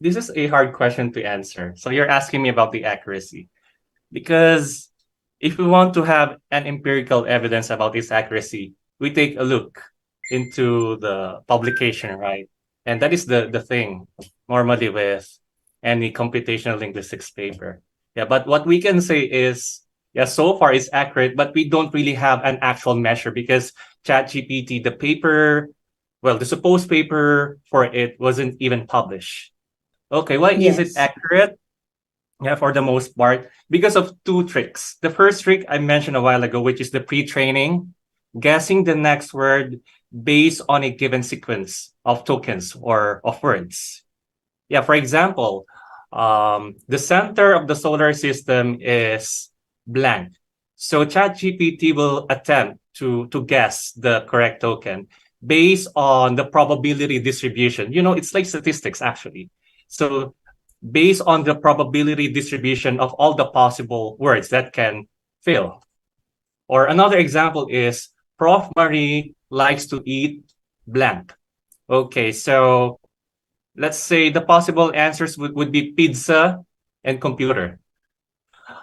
This is a hard question to answer. So you're asking me about the accuracy. Because if we want to have an empirical evidence about its accuracy, we take a look into the publication, right? And that is the thing normally with any computational linguistics paper. Yeah, but what we can say is, yeah, so far it's accurate, but we don't really have an actual measure because ChatGPT, the paper, well, the supposed paper for it wasn't even published. Okay, why is it Yes. accurate? Yeah, for the most part, because of two tricks. The first trick I mentioned a while ago, which is the pre-training, guessing the next word based on a given sequence of tokens or of words. Yeah, for example, the center of the solar system is blank. So ChatGPT will attempt to guess the correct token based on the probability distribution. You know, it's like statistics actually. So based on the probability distribution of all the possible words that can fill. Or another example is Prof. Marie likes to eat blank. Okay, so let's say the possible answers would be pizza and computer.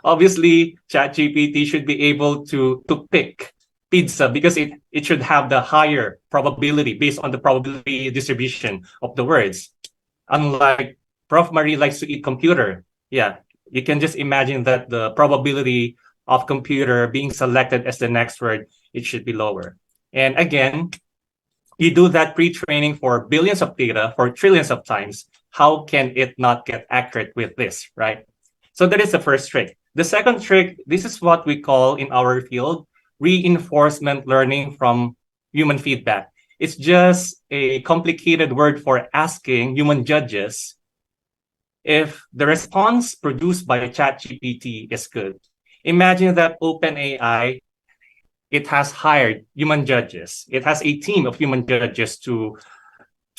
Obviously, ChatGPT should be able to pick pizza because it should have the higher probability based on the probability distribution of the words. Unlike Prof. Marie likes to eat computer. Yeah, you can just imagine that the probability of computer being selected as the next word, it should be lower. And again, you do that pre-training for billions of data for trillions of times. How can it not get accurate with this, right? So that is the first trick. The second trick, this is what we call in our field reinforcement learning from human feedback. It's just a complicated word for asking human judges if the response produced by ChatGPT is good. Imagine that OpenAI, it has hired human judges. It has a team of human judges to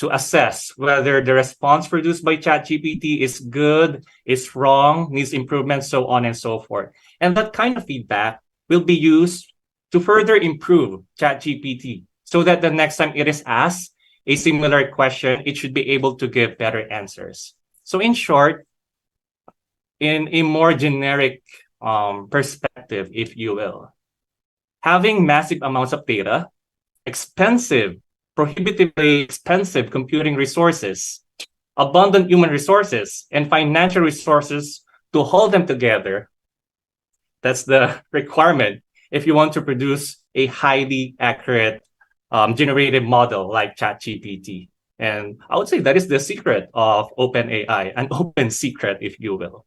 assess whether the response produced by ChatGPT is good, is wrong, needs improvement, so on and so forth. And that kind of feedback will be used to further improve ChatGPT so that the next time it is asked a similar question, it should be able to give better answers. So in short, in a more generic perspective, if you will, having massive amounts of data, expensive, prohibitively expensive computing resources, abundant human resources, and financial resources to hold them together. That's the requirement if you want to produce a highly accurate generative model like ChatGPT. And I would say that is the secret of OpenAI, an open secret, if you will.